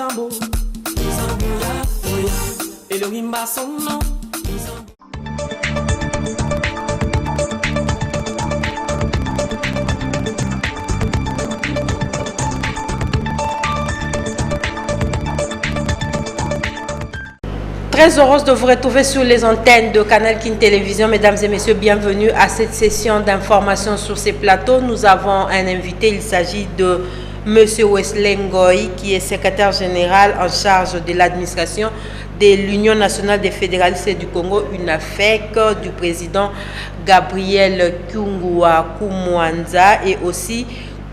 Nzambo, Nzambo ya oya, Elohim ba son nom. Très heureuse de vous retrouver sur les antennes de Canal King Télévision. Mesdames et messieurs, bienvenue à cette session d'information sur ces plateaux. Nous avons un invité, il s'agit de Monsieur Wesley Ngoy, qui est secrétaire général en charge de l'administration de l'Union nationale des fédéralistes du Congo, UNAFEC, du président Gabriel Kyungua Kumwanza et aussi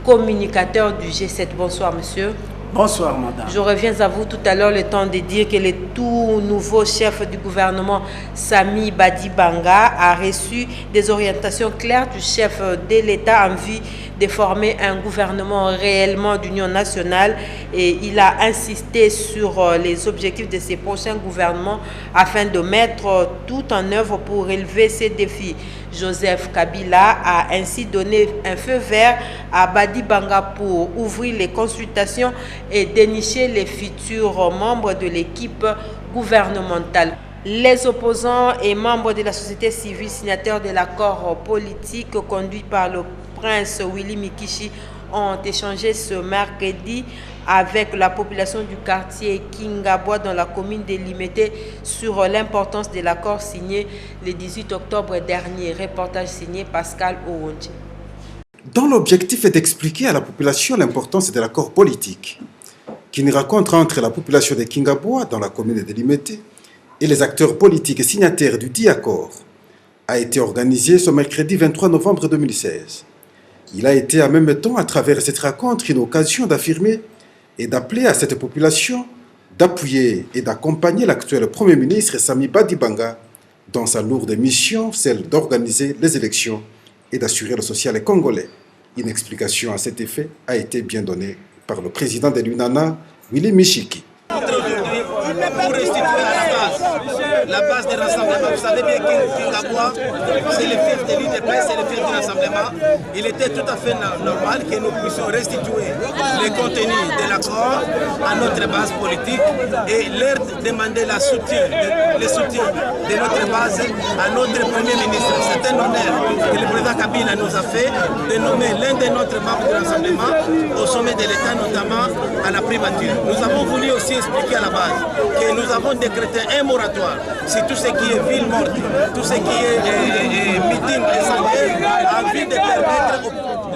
communicateur du G7. Bonsoir monsieur. Bonsoir, madame. Je reviens à vous tout à l'heure, le temps de dire que le tout nouveau chef du gouvernement, Sami Badibanga, a reçu des orientations claires du chef de l'État en vue de former un gouvernement réellement d'union nationale, et il a insisté sur les objectifs de ces prochains gouvernements afin de mettre tout en œuvre pour relever ces défis. Joseph Kabila a ainsi donné un feu vert à Badibanga pour ouvrir les consultations et dénicher les futurs membres de l'équipe gouvernementale. Les opposants et membres de la société civile signataires de l'accord politique conduit par le prince Willy Mikishi ont échangé ce mercredi avec la population du quartier Kingabwa dans la commune de Limete sur l'importance de l'accord signé le 18 octobre dernier. Reportage signé Pascal Ouonji. Dont l'objectif est d'expliquer à la population l'importance de l'accord politique, qui ne rencontre entre la population de Kingabwa dans la commune de Limete et les acteurs politiques et signataires du dit accord, a été organisé ce mercredi 23 novembre 2016. Il a été en même temps, à travers cette rencontre, une occasion d'affirmer et d'appeler à cette population d'appuyer et d'accompagner l'actuel Premier ministre Sami Badibanga dans sa lourde mission, celle d'organiser les élections et d'assurer le social congolais. Une explication à cet effet a été bien donnée par le président de l'UNANA, Willy Michiki. Pour restituer la base des rassemblements. Vous savez bien que Kingabwa, c'est le fief de l'UDP, c'est le fief du rassemblement. Il était tout à fait normal que nous puissions restituer les contenus de l'accord à notre base politique et leur demander le soutien de notre base à notre Premier ministre. C'est un honneur que le président Kabila nous a fait de nommer l'un de notre membres du rassemblement au sommet de l'État, notamment à la primature. Nous avons voulu aussi expliquer à la base que nous avons décrété un moratoire sur tout ce qui est ville morte, tout ce qui est meeting en vue de permettre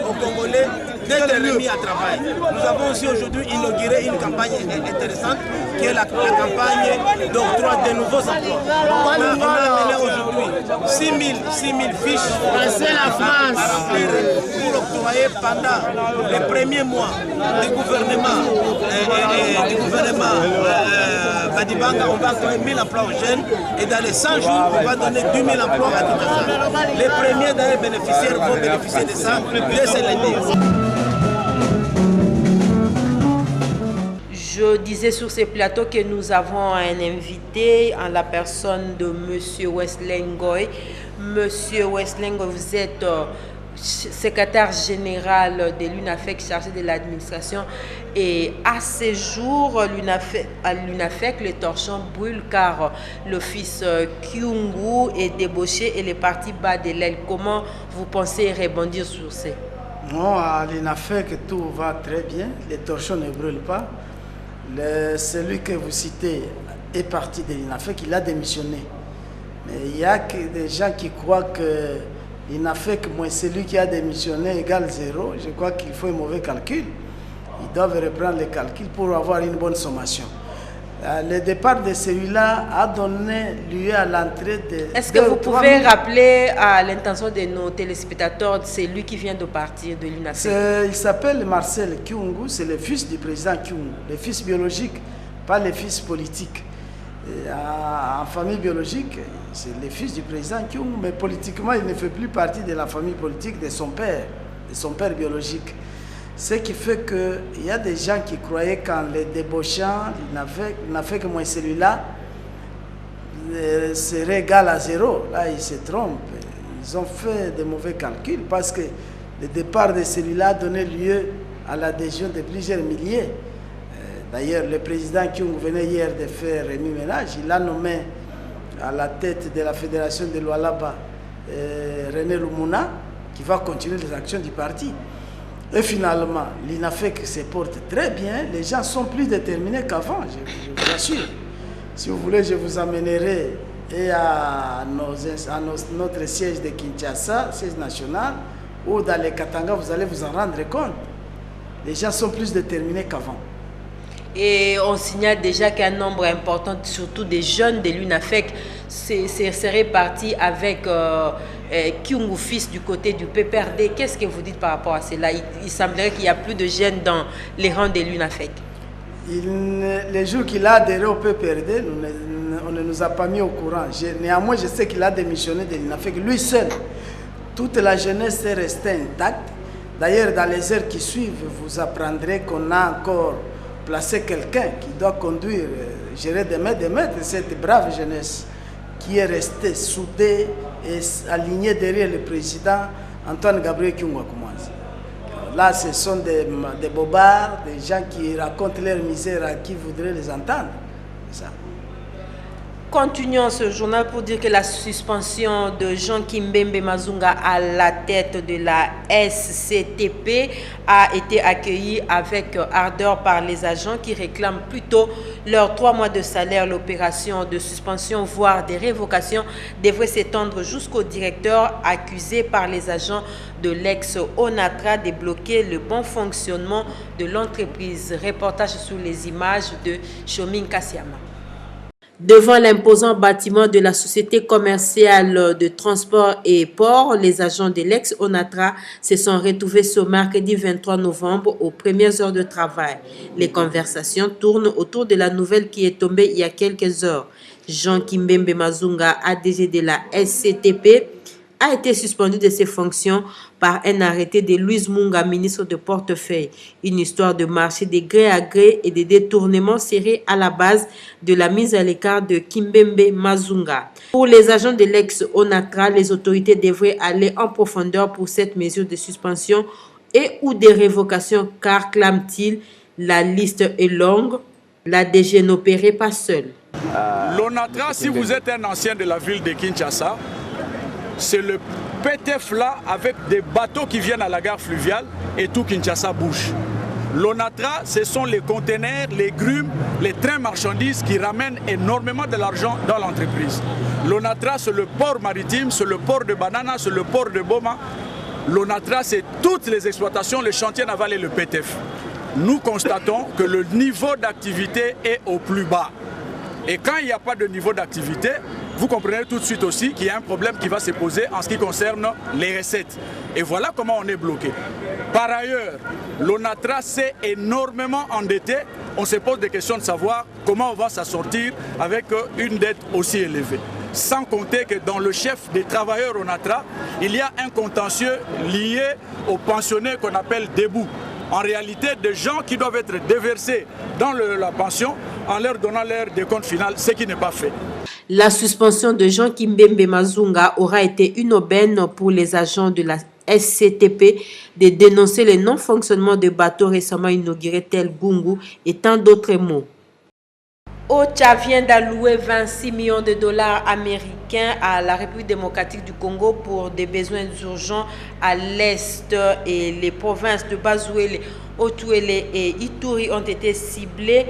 aux Congolais d'être remis à travail. Nous avons aussi aujourd'hui inauguré une campagne intéressante qui est la campagne d'octroi de nouveaux emplois. On a amené aujourd'hui 6 000 fiches à remplir pour octroyer pendant les premiers mois du gouvernement Badibanga. On va créer 1000 emplois aux jeunes et dans les 100 jours, on va donner 2 000 emplois à Kinshasa. Les premiers d'ailleurs bénéficiaires vont bénéficier de ça dès ce lundi. Je disais sur ces plateaux que nous avons un invité en la personne de Monsieur Wesley Ngoy. Monsieur Wesley Ngoy, vous êtes secrétaire général de l'UNAFEC chargé de l'administration, et à ce jour, à l'UNAFEC, les torchons brûlent car le fils Kyungu est débauché et les partis bas de l'aile. Comment vous pensez rebondir sur ça? Non, à l'UNAFEC, tout va très bien. Les torchons ne brûlent pas. Celui que vous citez est parti de l'UNAFEC, il a démissionné. Mais il y a des gens qui croient que l'UNAFEC moins celui qui a démissionné égale 0. Je crois qu'il faut un mauvais calcul. Ils doivent reprendre les calculs pour avoir une bonne sommation. Le départ de celui-là a donné lieu à l'entrée de... Est-ce que vous pouvez rappeler à l'intention de nos téléspectateurs, c'est lui qui vient de partir de l'UNAFEC? Il s'appelle Marcel Kyungu, c'est le fils du président Kyungu, le fils biologique, pas le fils politique. En famille biologique, c'est le fils du président Kyungu, mais politiquement, il ne fait plus partie de la famille politique de son père biologique. Ce qui fait qu'il y a des gens qui croyaient qu'en les débauchant, il n'a fait que moins celui-là serait égal à 0. Là, ils se trompent. Ils ont fait de mauvais calculs parce que le départ de celui-là a donné lieu à l'adhésion de plusieurs milliers D'ailleurs, le président qui venait hier de faire Rémi Ménage, il a nommé à la tête de la fédération de Lualaba René Lumuna, qui va continuer les actions du parti. Et finalement, l'INAFEC se porte très bien. Les gens sont plus déterminés qu'avant, je vous assure. Si vous voulez, je vous amènerai à notre siège de Kinshasa, siège national, ou dans les Katanga, vous allez vous en rendre compte. Les gens sont plus déterminés qu'avant. Et on signale déjà qu'un nombre important, surtout des jeunes de l'UNAFEC, serait parti avec Kyungu Fils du côté du PPRD. Qu'est-ce que vous dites par rapport à cela? Il semblerait qu'il n'y a plus de jeunes dans les rangs de l'UNAFEC. Les jours qu'il a adhéré au PPRD, on ne nous a pas mis au courant. Néanmoins, je sais qu'il a démissionné de l'UNAFEC. Lui seul, toute la jeunesse est restée intacte. D'ailleurs, dans les heures qui suivent, vous apprendrez qu'on a encore placé quelqu'un qui doit conduire, gérer des maîtres cette brave jeunesse qui est restée soudée et alignée derrière le président Antoine Gabriel Kyungu Koumanzi. Là, ce sont des bobards, des gens qui racontent leur misère à qui voudrait les entendre. C'est ça. Continuons ce journal pour dire que la suspension de Jean Kimbembe Mazunga à la tête de la SCTP a été accueillie avec ardeur par les agents qui réclament plutôt leurs 3 mois de salaire. L'opération de suspension, voire des révocations, devrait s'étendre jusqu'au directeur accusé par les agents de l'ex-ONATRA de bloquer le bon fonctionnement de l'entreprise. Reportage sur les images de Chomine Kassiama. Devant l'imposant bâtiment de la société commerciale de transport et port, les agents de l'ex-ONATRA se sont retrouvés ce mercredi 23 novembre aux premières heures de travail. Les conversations tournent autour de la nouvelle qui est tombée il y a quelques heures. Jean Kimbembe Mazunga, ADG de la SCTP, a été suspendu de ses fonctions par un arrêté de Louise Munga, ministre de portefeuille. Une histoire de marché de gré à gré et de détournement serait à la base de la mise à l'écart de Kimbembe Mazunga. Pour les agents de l'ex-ONATRA, les autorités devraient aller en profondeur pour cette mesure de suspension et ou de révocation, car, clame-t-il, la liste est longue. La DG n'opérait pas seule. L'ONATRA, si vous êtes un ancien de la ville de Kinshasa, c'est le PTF là avec des bateaux qui viennent à la gare fluviale et tout Kinshasa bouge. L'ONATRA, ce sont les conteneurs, les grumes, les trains marchandises qui ramènent énormément de l'argent dans l'entreprise. L'ONATRA, c'est le port maritime, c'est le port de Banana, c'est le port de Boma. L'ONATRA, c'est toutes les exploitations, les chantiers navals et le PTF. Nous constatons que le niveau d'activité est au plus bas. Et quand il n'y a pas de niveau d'activité, vous comprenez tout de suite aussi qu'il y a un problème qui va se poser en ce qui concerne les recettes. Et voilà comment on est bloqué. Par ailleurs, l'ONATRA s'est énormément endetté. On se pose des questions de savoir comment on va s'en sortir avec une dette aussi élevée. Sans compter que dans le chef des travailleurs ONATRA, il y a un contentieux lié aux pensionnés qu'on appelle debout. En réalité, des gens qui doivent être déversés dans la pension en leur donnant leur décompte final, ce qui n'est pas fait. La suspension de Jean Kimbembe Mazunga aura été une aubaine pour les agents de la SCTP de dénoncer le non-fonctionnement de bateaux récemment inaugurés tels Gungu et tant d'autres mots. OCHA vient d'allouer 26 millions de dollars américains à la République démocratique du Congo pour des besoins urgents à l'Est, et les provinces de Bazouele, Otuele et Ituri ont été ciblées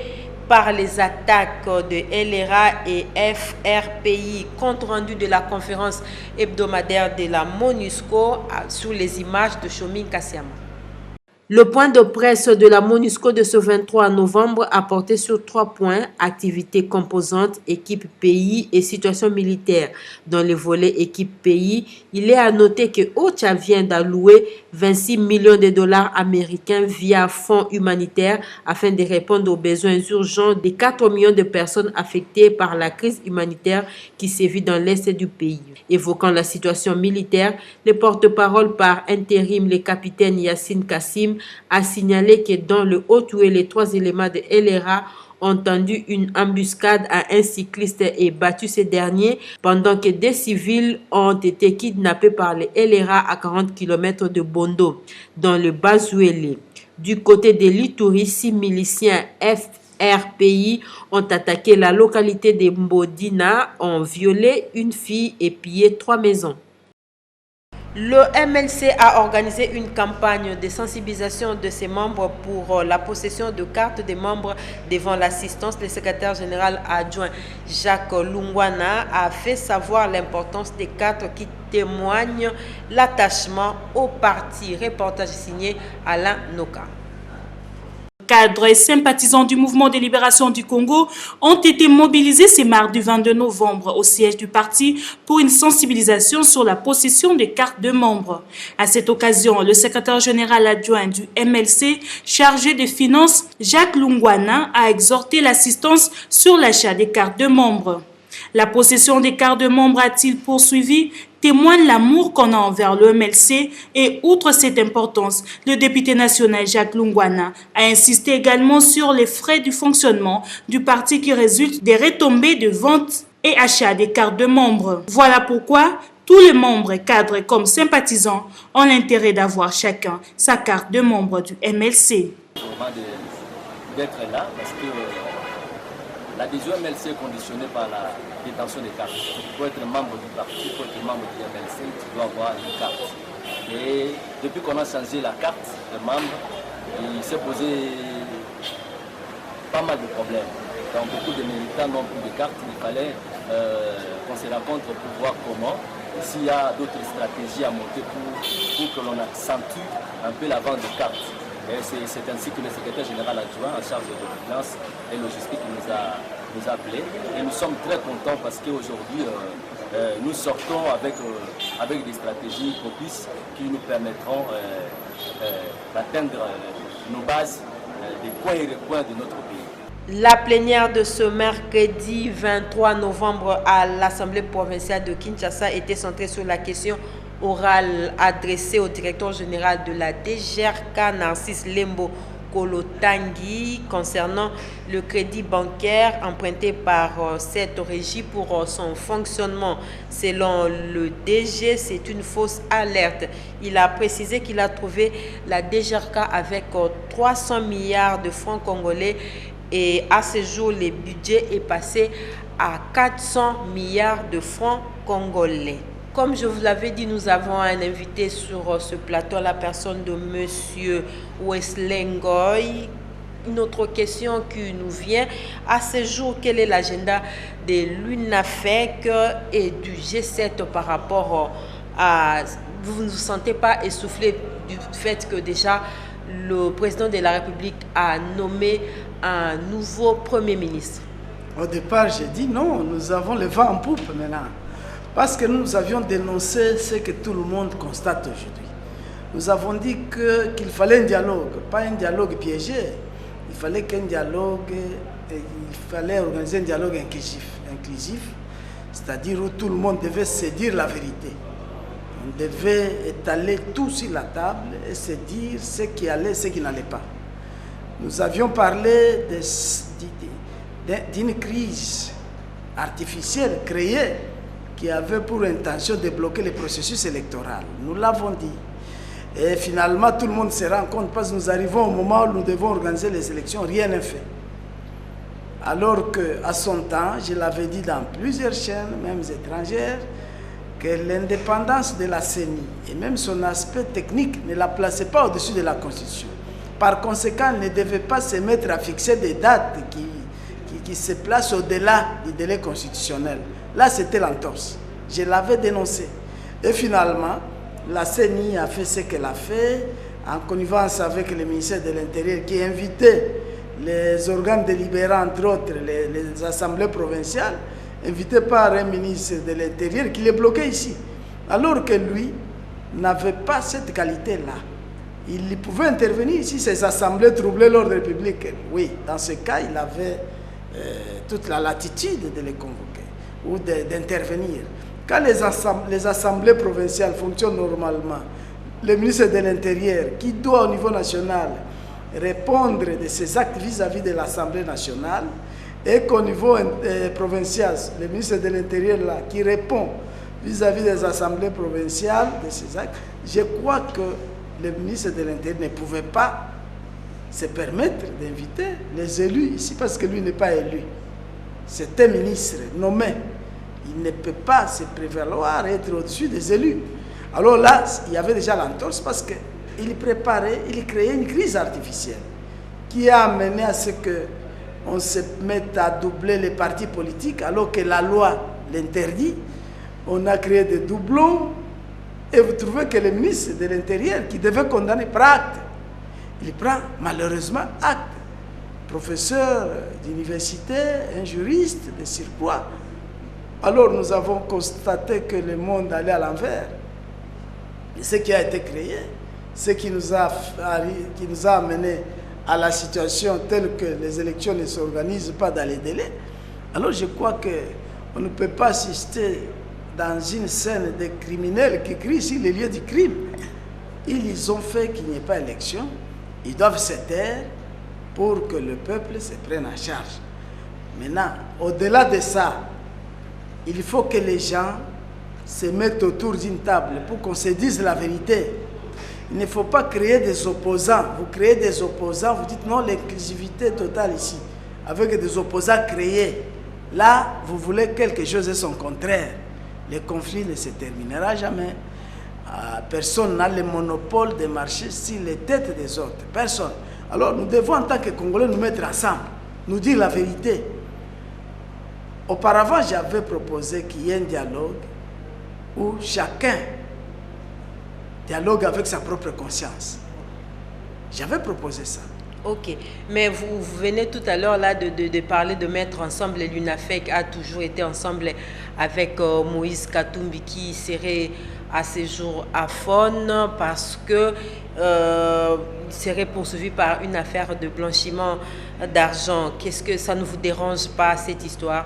par les attaques de LRA et FRPI. Compte rendu de la conférence hebdomadaire de la MONUSCO sur les images de Chomine Kassiama. Le point de presse de la MONUSCO de ce 23 novembre a porté sur 3 points: activités composantes, équipe pays et situation militaire. Dans le volet équipe pays, il est à noter que OCHA vient d'allouer 26 millions de dollars américains via fonds humanitaires afin de répondre aux besoins urgents des 4 millions de personnes affectées par la crise humanitaire qui sévit dans l'est du pays. Évoquant la situation militaire, le porte-parole par intérim, le capitaine Yassine Kassim, a signalé que dans le Haut-Toué, les 3 éléments de LRA ont tendu une embuscade à un cycliste et battu ce dernier, pendant que des civils ont été kidnappés par les LRA à 40 km de Bondo, dans le Bazouele. Du côté de l'Ituri, 6 miliciens RPI ont attaqué la localité de Mbodina, ont violé une fille et pillé 3 maisons. Le MLC a organisé une campagne de sensibilisation de ses membres pour la possession de cartes des membres devant l'assistance. Le secrétaire général adjoint Jacques Lungwana a fait savoir l'importance des cartes qui témoignent l'attachement au parti. Reportage signé Alain Noka. Cadres et sympathisants du mouvement de libération du Congo ont été mobilisés ce mardi 22 novembre au siège du parti pour une sensibilisation sur la possession des cartes de membres. À cette occasion, le secrétaire général adjoint du MLC, chargé des finances, Jacques Lungwana, a exhorté l'assistance sur l'achat des cartes de membres. La possession des cartes de membres, a-t-il poursuivi, témoigne l'amour qu'on a envers le MLC et outre cette importance, le député national Jacques Lungwana a insisté également sur les frais du fonctionnement du parti qui résultent des retombées de vente et achat des cartes de membres. Voilà pourquoi tous les membres, cadres comme sympathisants ont l'intérêt d'avoir chacun sa carte de membre du MLC. D'être là parce que l'adhésion MLC est conditionnée par la détention des cartes. Pour être membre du parti, pour être membre du MLC, tu dois avoir une carte. Et depuis qu'on a changé la carte de membre, il s'est posé pas mal de problèmes. Donc beaucoup de militants n'ont plus de cartes. Il fallait qu'on se rencontre pour voir comment, s'il y a d'autres stratégies à monter pour que l'on accentue un peu la vente de cartes. C'est ainsi que le secrétaire général adjoint en charge de finances et logistique nous a appelés. Et nous sommes très contents parce qu'aujourd'hui, nous sortons avec des stratégies propices qui nous permettront d'atteindre nos bases des coins et recoins de notre pays. La plénière de ce mercredi 23 novembre à l'Assemblée provinciale de Kinshasa était centrée sur la question orale adressée au directeur général de la DGRK, Narcisse Lembo Kolotangi, concernant le crédit bancaire emprunté par cette régie pour son fonctionnement. Selon le DG, c'est une fausse alerte. Il a précisé qu'il a trouvé la DGRK avec 300 milliards de francs congolais et à ce jour, le budget est passé à 400 milliards de francs congolais. Comme je vous l'avais dit, nous avons un invité sur ce plateau, la personne de Monsieur Wesley Ngoy. Une autre question qui nous vient, à ce jour, quel est l'agenda de l'UNAFEC et du G7 par rapport à... Vous ne vous sentez pas essoufflé du fait que déjà le président de la République a nommé un nouveau Premier ministre? Au départ, j'ai dit non, nous avons le vent en poupe maintenant. Parce que nous avions dénoncé ce que tout le monde constate aujourd'hui. Nous avons dit qu'il fallait un dialogue, pas un dialogue piégé. Il fallait qu'un dialogue, il fallait organiser un dialogue inclusif, c'est-à-dire où tout le monde devait se dire la vérité. On devait étaler tout sur la table et se dire ce qui allait, ce qui n'allait pas. Nous avions parlé d'une crise artificielle créée qui avait pour intention de bloquer le processus électoral. Nous l'avons dit. Et finalement, tout le monde se rend compte parce que nous arrivons au moment où nous devons organiser les élections, rien n'est fait. Alors qu'à son temps, je l'avais dit dans plusieurs chaînes, même étrangères, que l'indépendance de la CENI et même son aspect technique ne la plaçait pas au-dessus de la Constitution. Par conséquent, elle ne devait pas se mettre à fixer des dates qui se placent au-delà du délai constitutionnel. Là, c'était l'entorse. Je l'avais dénoncé. Et finalement, la CENI a fait ce qu'elle a fait, en connivence avec le ministère de l'Intérieur qui invitait les organes délibérants, entre autres les assemblées provinciales, invités par un ministre de l'Intérieur qui les bloquait ici. Alors que lui n'avait pas cette qualité-là. Il pouvait intervenir si ces assemblées troublaient l'ordre public. Oui, dans ce cas, il avait toute la latitude de les convoquer ou d'intervenir. Quand les assemblées provinciales fonctionnent normalement, le ministre de l'Intérieur, qui doit au niveau national répondre de ses actes vis-à-vis de l'Assemblée nationale, et qu'au niveau provincial, le ministre de l'Intérieur là, qui répond vis-à-vis des assemblées provinciales de ses actes, je crois que le ministre de l'Intérieur ne pouvait pas se permettre d'inviter les élus ici, parce que lui n'est pas élu. C'est un ministre nommé. Il ne peut pas se prévaloir et être au-dessus des élus. Alors là, il y avait déjà l'entorse parce qu'il préparait, il créait une crise artificielle qui a amené à ce qu'on se mette à doubler les partis politiques alors que la loi l'interdit. On a créé des doublons et vous trouvez que le ministre de l'Intérieur qui devait condamner par acte, il prend malheureusement acte. Professeur d'université, un juriste de surcroît. Alors nous avons constaté que le monde allait à l'envers. Et ce qui a été créé, ce qui nous a amené à la situation telle que les élections ne s'organisent pas dans les délais. Alors je crois qu'on ne peut pas assister dans une scène de criminels qui crient sur les lieux du crime. Ils ont fait qu'il n'y ait pas d'élection. Ils doivent se taire pour que le peuple se prenne en charge. Maintenant, au-delà de ça, il faut que les gens se mettent autour d'une table pour qu'on se dise la vérité. Il ne faut pas créer des opposants. Vous créez des opposants, vous dites non, l'inclusivité totale ici, avec des opposants créés. Là, vous voulez quelque chose de son contraire. Le conflit ne se terminera jamais. Personne n'a le monopole de marcher sur les têtes des autres. Personne. Alors nous devons en tant que Congolais nous mettre ensemble, nous dire la vérité. Auparavant, j'avais proposé qu'il y ait un dialogue où chacun dialogue avec sa propre conscience. J'avais proposé ça. Ok, mais vous venez tout à l'heure là de parler de mettre ensemble. L'UNAFEC a toujours été ensemble avec Moïse Katumbi qui serait à ce jour à Fon parce que serait poursuivi par une affaire de blanchiment d'argent. Qu'est-ce que ça ne vous dérange pas cette histoire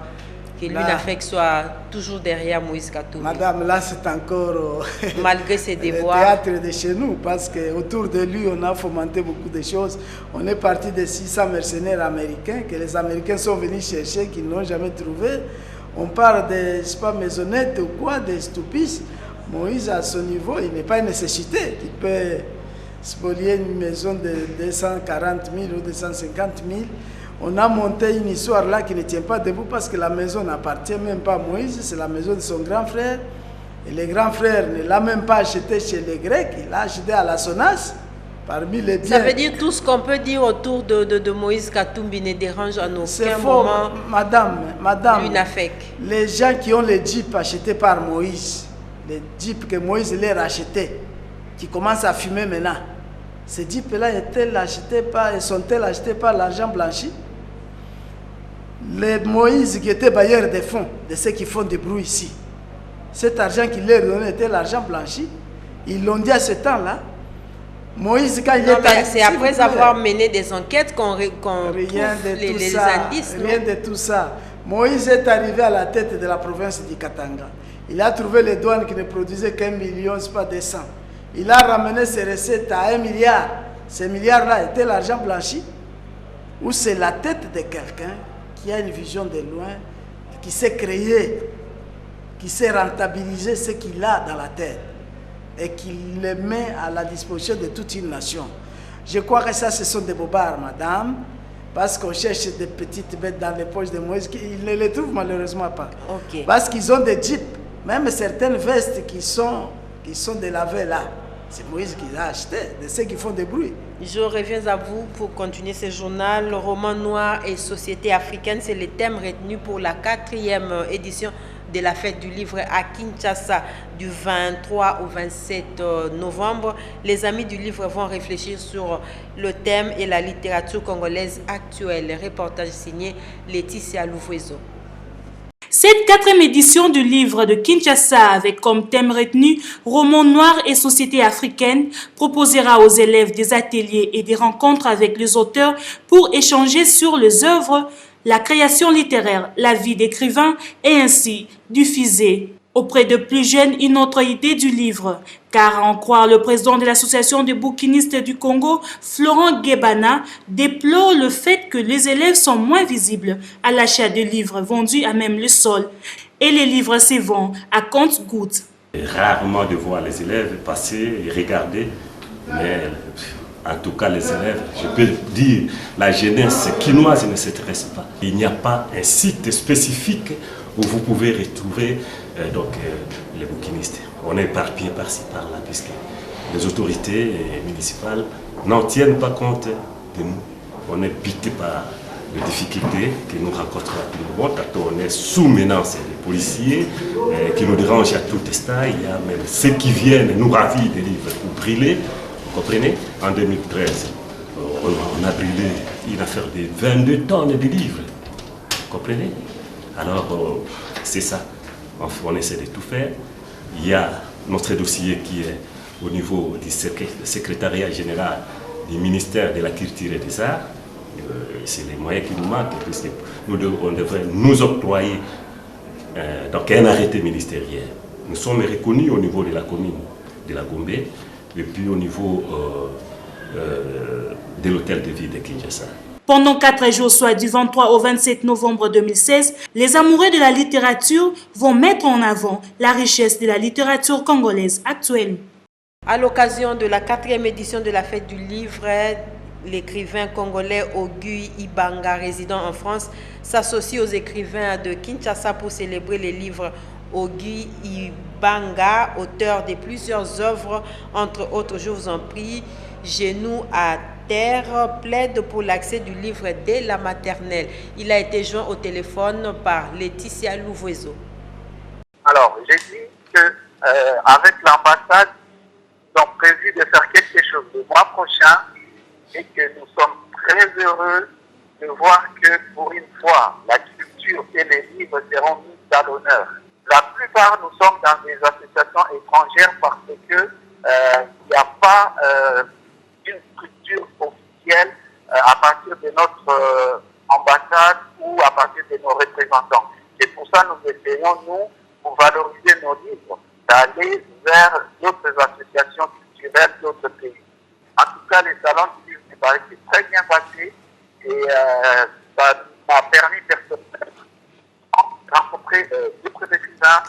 que l'UNAFEC soit toujours derrière Moïse Katumbi? Madame, là c'est encore malgré ses devoirs, le théâtre de chez nous, parce qu'autour de lui on a fomenté beaucoup de choses. On est parti de 600 mercenaires américains que les Américains sont venus chercher, qu'ils n'ont jamais trouvé. On parle de, je sais pas, maisonnettes ou quoi, des stoupistes. Moïse, à son niveau, il n'est pas une nécessité. Il peut spolier une maison de 240 000 ou 250 000. On a monté une histoire là qui ne tient pas debout parce que la maison n'appartient même pas à Moïse, c'est la maison de son grand frère. Et le grand frère ne l'a même pas acheté chez les Grecs, il l'a acheté à la Sonas, parmi les biens. Ça veut dire tout ce qu'on peut dire autour de Moïse Katumbi ne dérange en aucun moment. Madame, l'UNAFEC. Les gens qui ont les jeeps achetés par Moïse, les jeeps que Moïse les rachetait, qui commencent à fumer maintenant, ces jeeps-là sont-elles achetées par l'argent blanchi? Les Moïse qui étaient bailleurs des fonds, de ceux qui font des bruits ici, cet argent qu'il leur donnait était l'argent blanchi. Ils l'ont dit à ce temps-là. Moïse, quand il est arrivé, c'est après avoir mené des enquêtes qu'on rien trouve de les indices. Rien de tout ça. Moïse est arrivé à la tête de la province du Katanga. Il a trouvé les douanes qui ne produisaient qu'1 million, c'est pas 200. Il a ramené ses recettes à 1 milliard. Ces milliards-là étaient l'argent blanchi? Ou c'est la tête de quelqu'un qui a une vision de loin, qui s'est créé, qui sait rentabiliser ce qu'il a dans la tête et qui le met à la disposition de toute une nation. Je crois que ça, ce sont des bobards, madame, parce qu'on cherche des petites bêtes dans les poches de Moïse, ils ne les trouvent malheureusement pas. Okay. Parce qu'ils ont des jeeps, même certaines vestes qui sont de laver là. C'est Moïse qui les a achetées, de ceux qui font des bruits. Je reviens à vous pour continuer ce journal. Le roman noir et société africaine, c'est le thème retenu pour la 4e édition de la fête du livre à Kinshasa du 23 au 27 novembre. Les amis du livre vont réfléchir sur le thème et la littérature congolaise actuelle. Reportage signé Laetitia Louvrezo. Cette 4e édition du livre de Kinshasa avec comme thème retenu roman noir et société africaine proposera aux élèves des ateliers et des rencontres avec les auteurs pour échanger sur les œuvres, la création littéraire, la vie d'écrivain et ainsi diffuser auprès de plus jeunes une autre idée du livre. Car à en croire le président de l'association des bouquinistes du Congo, Florent Guébana, déplore le fait que les élèves sont moins visibles à l'achat de livres vendus à même le sol et les livres se vendent à compte-gouttes. Rarement de voir les élèves passer et regarder, mais En tout cas, les élèves, je peux dire, la jeunesse quinoise ne s'intéresse pas. Il n'y a pas un site spécifique où vous pouvez retrouver les bouquinistes. On est éparpillé par-ci, par-là, puisque les autorités municipales n'en tiennent pas compte de nous. On est piqué par les difficultés que nous rencontrons à tout le monde. On est sous menace des policiers qui nous dérangent à tout instant. Il y a même ceux qui viennent nous ravir des livres ou brûler. Vous comprenez? En 2013, on a brûlé une affaire de 22 tonnes de livres. Vous comprenez? Alors, c'est ça. On essaie de tout faire. Il y a notre dossier qui est au niveau du secrétariat général du ministère de la Culture et des Arts. C'est les moyens qui nous manquent, puisque on devrait nous octroyer un arrêté ministériel. Nous sommes reconnus au niveau de la commune de la Gombe et puis au niveau de l'hôtel de ville de Kinshasa. Pendant 4 jours, soit du 23 au 27 novembre 2016, les amoureux de la littérature vont mettre en avant la richesse de la littérature congolaise actuelle. À l'occasion de la 4e édition de la fête du livre, l'écrivain congolais Auguy Ibanga, résident en France, s'associe aux écrivains de Kinshasa pour célébrer les livres. Auguy Ibanga, auteur de plusieurs œuvres, entre autres, je vous en prie, Genoux à terre, plaide pour l'accès du livre dès la maternelle. Il a été joint au téléphone par Laetitia Louvoiseau. Alors, j'ai dit qu'avec l'ambassade, ils ont prévu de faire quelque chose le mois prochain et que nous sommes très heureux de voir que pour une fois, la culture et les livres seront mis à l'honneur. La plupart, nous sommes dans des associations étrangères parce que il n'y a pas une structure officielle à partir de notre ambassade ou à partir de nos représentants. Et pour ça, nous essayons, nous, pour valoriser nos livres, d'aller vers d'autres associations culturelles d'autres pays. En tout cas, les salons du livre, c'est très bien passé et ça m'a permis personnellement de rencontrer d'autres écrivains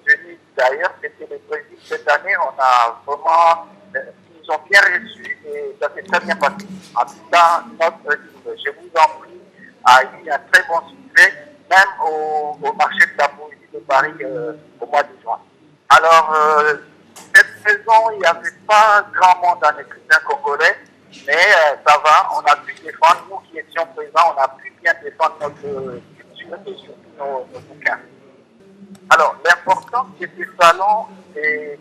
venus d'ailleurs. C'était le Brésil cette année. On a vraiment, ils nous ont bien reçus et ça s'est très bien passé. En tout cas, notre livre, je vous en prie, a eu un très bon succès, même au marché de la poésie de Paris au mois de juin. Alors, cette saison, il n'y avait pas grand monde en écrivain congolais, mais ça va, on a pu défendre, nous qui étions présents, on a pu bien défendre notre culture et surtout nos bouquins. Alors, l'importance de ces salons, c'est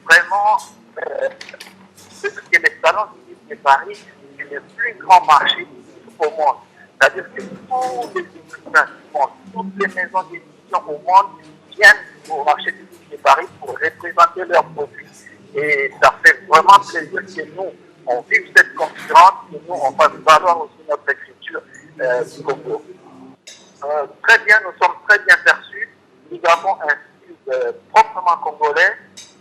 vraiment que les salons du livre de Paris, c'est le plus grand marché au monde. C'est-à-dire que tous les écrivains du monde, toutes les maisons d'édition au monde viennent au marché du livre de Paris pour représenter leurs produits. Et ça fait vraiment plaisir que nous, on vive cette concurrence, que nous, on fasse valoir aussi notre écriture du Congo. Très bien, nous sommes très bien perçus. Nous avons un style proprement congolais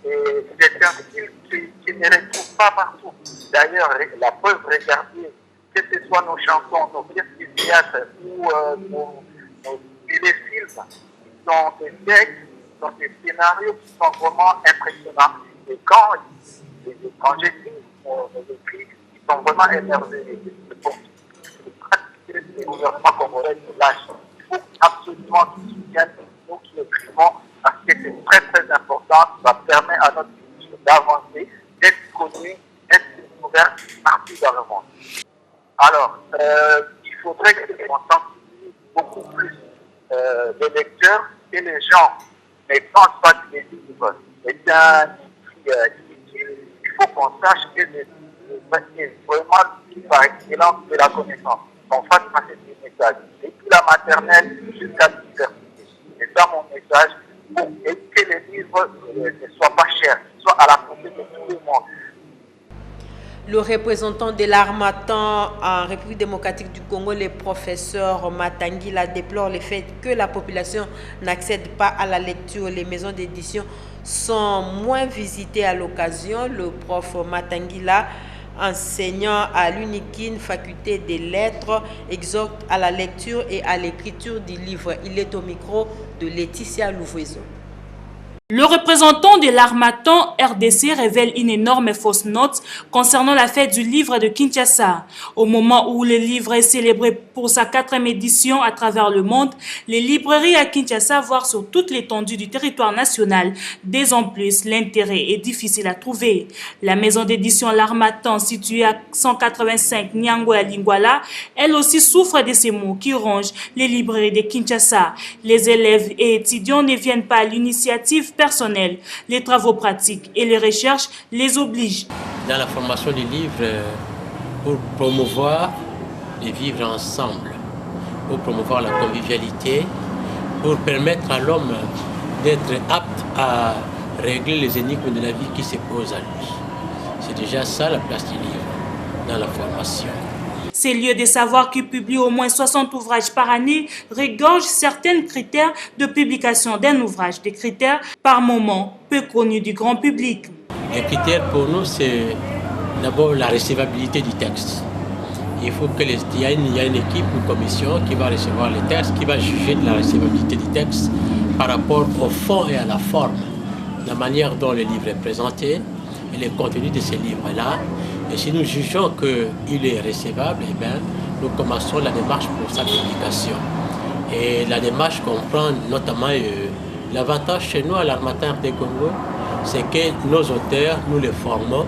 et c'est un style qui ne retrouve pas partout. D'ailleurs, la preuve, regardez, que ce soit nos chansons, nos pièces de théâtre ou nos téléfilms, ils sont des textes, ils sont des scénarios qui sont vraiment impressionnants. Et quand les étrangers lisent nos écrits, ils sont vraiment émerveillés. Pour que le gouvernement congolais se lâche, il faut absolument qu'ils soutiennent nous qui écrivons, parce que c'est très très important. Ça permet à notre culture d'avancer, d'être connue, d'être découverte partout dans le monde. Alors, il faudrait qu'on sensibilise beaucoup plus les lecteurs et les gens ne pensent pas que les livres est un inutile. Il faut qu'on sache que c'est vraiment par excellence de la connaissance. On fasse passer des messages. Depuis la maternelle jusqu'à l'université. C'est ça mon message. Pour que les livres ne soient pas chers, soient à la portée de tout le monde. Le représentant de l'Harmattan en République démocratique du Congo, le professeur Matangila, déplore le fait que la population n'accède pas à la lecture. Les maisons d'édition sont moins visitées à l'occasion. Le prof Matangila, enseignant à l'UNIKIN, faculté des lettres, exhorte à la lecture et à l'écriture du livre. Il est au micro de Laetitia Louvoiseau. Le représentant de l'Harmattan RDC révèle une énorme fausse note concernant la fête du livre de Kinshasa. Au moment où le livre est célébré pour sa 4e édition à travers le monde, les librairies à Kinshasa, voire sur toute l'étendue du territoire national, dès en plus, l'intérêt est difficile à trouver. La maison d'édition L'Harmattan, située à 185 Nyangwa Lingwala, elle aussi souffre de ces maux qui rongent les librairies de Kinshasa. Les élèves et étudiants ne viennent pas à l'initiative personnelle. Les travaux pratiques et les recherches les obligent. Dans la formation du livre, pour promouvoir les vivre ensemble, pour promouvoir la convivialité, pour permettre à l'homme d'être apte à régler les énigmes de la vie qui se posent à lui. C'est déjà ça la place du livre dans la formation. Ces lieux de savoir qui publient au moins 60 ouvrages par année regorgent certains critères de publication d'un ouvrage, des critères par moment peu connus du grand public. Les critères pour nous, c'est d'abord la recevabilité du texte. Il faut qu'il y ait une équipe, une commission qui va recevoir les textes, qui va juger de la recevabilité du texte par rapport au fond et à la forme, la manière dont le livre est présenté et le contenu de ces livres-là. Et si nous jugeons qu'il est recevable, eh bien, nous commençons la démarche pour sa publication. Et la démarche comprend notamment l'avantage chez nous à l'Harmattan RD Congo, c'est que nos auteurs, nous les formons,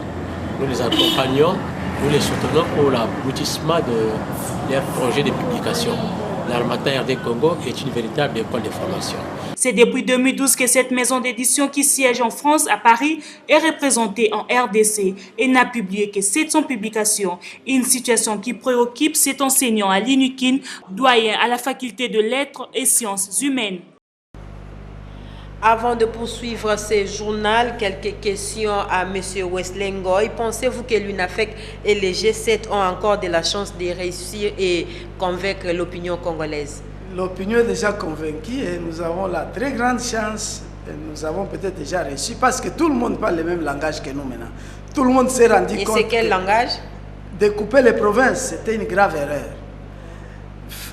nous les accompagnons, nous les soutenons pour l'aboutissement de leur projet de publication. L'Harmattan RD Congo est une véritable école de formation. C'est depuis 2012 que cette maison d'édition qui siège en France, à Paris, est représentée en RDC et n'a publié que 700 publications. Une situation qui préoccupe cet enseignant à l'INUKIN, doyen à la faculté de lettres et sciences humaines. Avant de poursuivre ce journal, quelques questions à M. Wesley Ngoy. Pensez-vous que l'UNAFEC et les G7 ont encore de la chance de réussir et convaincre l'opinion congolaise? L'opinion est déjà convaincue et nous avons la très grande chance. Et nous avons peut-être déjà réussi parce que tout le monde parle le même langage que nous maintenant. Tout le monde s'est rendu compte. Et c'est quel langage? Découper les provinces, c'était une grave erreur.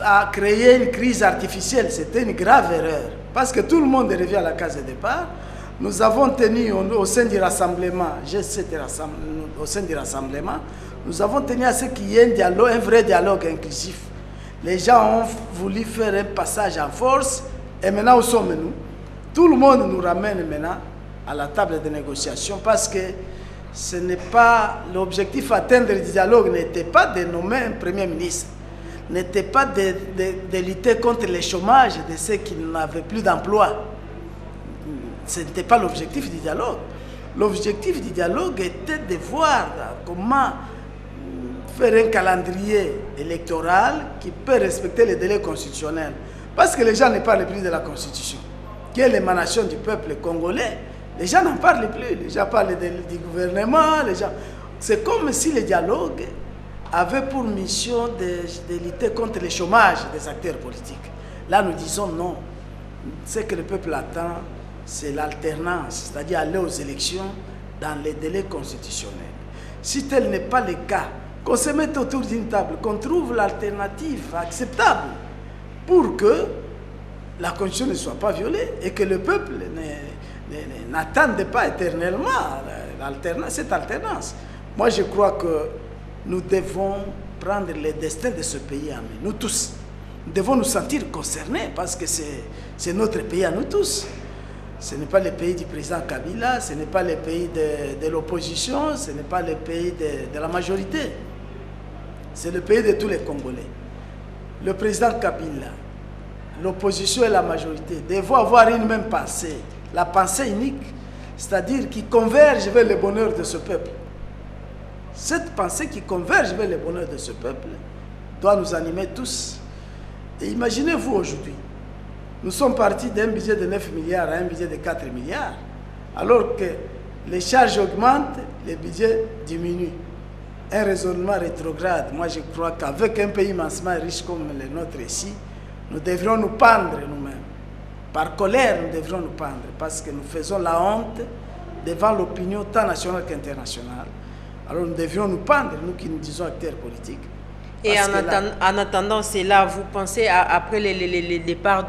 À créer une crise artificielle, c'était une grave erreur. Parce que tout le monde revient à la case de départ. Nous avons tenu au sein du rassemblement, au sein du rassemblement, nous avons tenu à ce qu'il y ait un dialogue, un vrai dialogue inclusif. Les gens ont voulu faire un passage en force et maintenant où sommes-nous? Tout le monde nous ramène maintenant à la table de négociation parce que ce n'est pas l'objectif atteindre du dialogue n'était pas de nommer un premier ministre, n'était pas de lutter contre le chômage de ceux qui n'avaient plus d'emploi. Ce n'était pas l'objectif du dialogue. L'objectif du dialogue était de voir comment faire un calendrier électoral qui peut respecter les délais constitutionnels. Parce que les gens ne parlent plus de la Constitution, qui est l'émanation du peuple congolais. Les gens n'en parlent plus. Les gens parlent du gouvernement. C'est comme si le dialogue avait pour mission de lutter contre le chômage des acteurs politiques. Là, nous disons non. Ce que le peuple attend, c'est l'alternance, c'est-à-dire aller aux élections dans les délais constitutionnels. Si tel n'est pas le cas, qu'on se mette autour d'une table, qu'on trouve l'alternative acceptable pour que la Constitution ne soit pas violée et que le peuple n'attende pas éternellement cette alternance. Moi, je crois que nous devons prendre le destin de ce pays en main, nous tous. Nous devons nous sentir concernés parce que c'est notre pays à nous tous. Ce n'est pas le pays du président Kabila, ce n'est pas le pays de l'opposition, ce n'est pas le pays de la majorité. C'est le pays de tous les Congolais. Le président Kabila, l'opposition et la majorité devront avoir une même pensée, la pensée unique, c'est-à-dire qui converge vers le bonheur de ce peuple. Cette pensée qui converge vers le bonheur de ce peuple doit nous animer tous. Et imaginez-vous aujourd'hui, nous sommes partis d'un budget de 9 milliards à un budget de 4 milliards, alors que les charges augmentent, les budgets diminuent. Un raisonnement rétrograde. Moi, je crois qu'avec un pays immensement riche comme le nôtre ici, nous devrions nous pendre nous-mêmes. Par colère, nous devrions nous pendre, parce que nous faisons la honte devant l'opinion tant nationale qu'internationale. Alors nous devrions nous pendre, nous qui nous disons acteurs politiques. Et en attendant cela, vous pensez, après le départ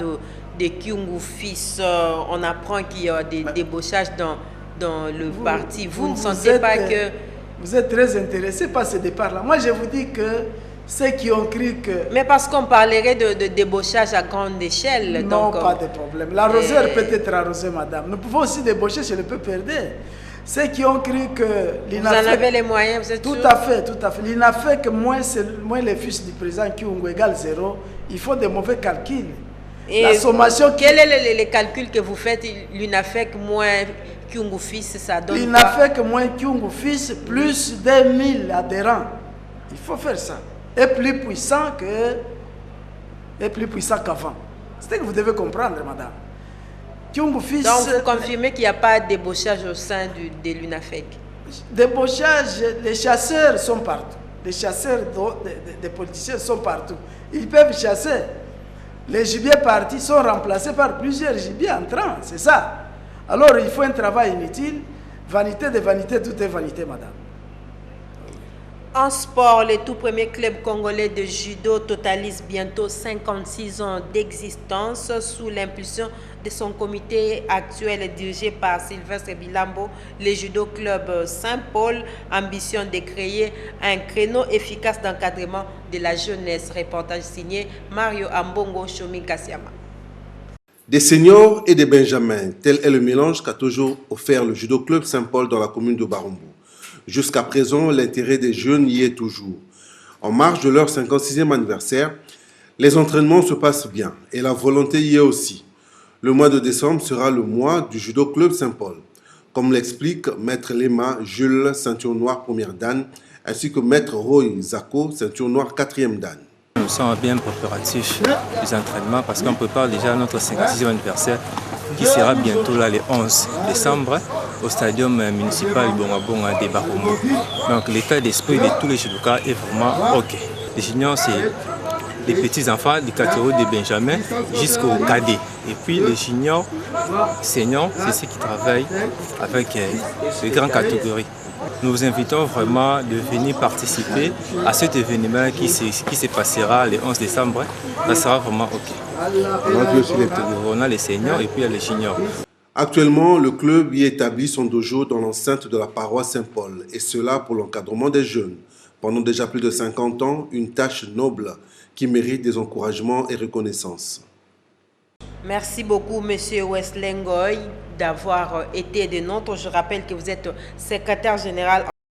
de Kyungu Fils. On apprend qu'il y a des débauchages dans le parti. Vous ne sentez pas que... Vous êtes très intéressé par ce départ-là. Moi, je vous dis que ceux qui ont cru que... Mais parce qu'on parlerait de débauchage à grande échelle. Non, donc, pas de problème. L'arroseur peut être arrosé, madame. Nous pouvons aussi débaucher chez le peuple perdre. Ceux qui ont cru que l'INAFEC... Vous en avez les moyens, vous êtes tout sûr? à fait, tout à fait. L'INAFEC, moins les fils du président Kyungu égale 0, il faut des mauvais calculs. Et la sommation... Quel est les calculs que vous faites? L'INAFEC moins Kyungu Fils, ça donne l'INAFEC moins Kyungu Fils, plus de 1000 adhérents. Il faut faire ça. Et plus puissant qu'avant. C'est ce que vous devez comprendre, madame. Kyungu Fils... Donc, vous confirmez qu'il n'y a pas de débauchage au sein de l'UNAFEC? Débauchage, les chasseurs sont partout. Les chasseurs des politiciens sont partout. Ils peuvent chasser. Les gibiers partis sont remplacés par plusieurs gibiers entrants. C'est ça. Alors, il faut un travail inutile. Vanité de vanité, tout est vanité, madame. En sport, le tout premier club congolais de judo totalise bientôt 56 ans d'existence sous l'impulsion de son comité actuel dirigé par Sylvestre Bilambo. Le judo club Saint-Paul ambitionne de créer un créneau efficace d'encadrement de la jeunesse. Reportage signé Mario Ambongo Chomi Kassiama. Des seniors et des benjamins, tel est le mélange qu'a toujours offert le judo club Saint-Paul dans la commune de Barumbu. Jusqu'à présent, l'intérêt des jeunes y est toujours. En marge de leur 56e anniversaire, les entraînements se passent bien et la volonté y est aussi. Le mois de décembre sera le mois du judo club Saint-Paul, comme l'explique Maître Lema Jules, ceinture noire première dan, ainsi que Maître Roy Zako, ceinture noire 4e dan. Nous sommes bien préparatifs des entraînements parce qu'on prépare déjà notre 56e anniversaire qui sera bientôt là le 11 décembre au stadium municipal Bongabonga de Barumbu. Donc l'état d'esprit de tous les judokas est vraiment OK. Les juniors, c'est les petits enfants du catégorie de Benjamin jusqu'au cadet. Et puis les juniors seniors, c'est ceux qui travaillent avec les grandes catégories. Nous vous invitons vraiment de venir participer à cet événement qui se passera le 11 décembre. Ça sera vraiment OK. On a les seniors et puis il y a les juniors. Actuellement, le club y établit son dojo dans l'enceinte de la paroisse Saint-Paul, et cela pour l'encadrement des jeunes. Pendant déjà plus de 50 ans, une tâche noble qui mérite des encouragements et reconnaissance. Merci beaucoup, Monsieur Wesley Ngoy, d'avoir été des nôtres. Je rappelle que vous êtes secrétaire général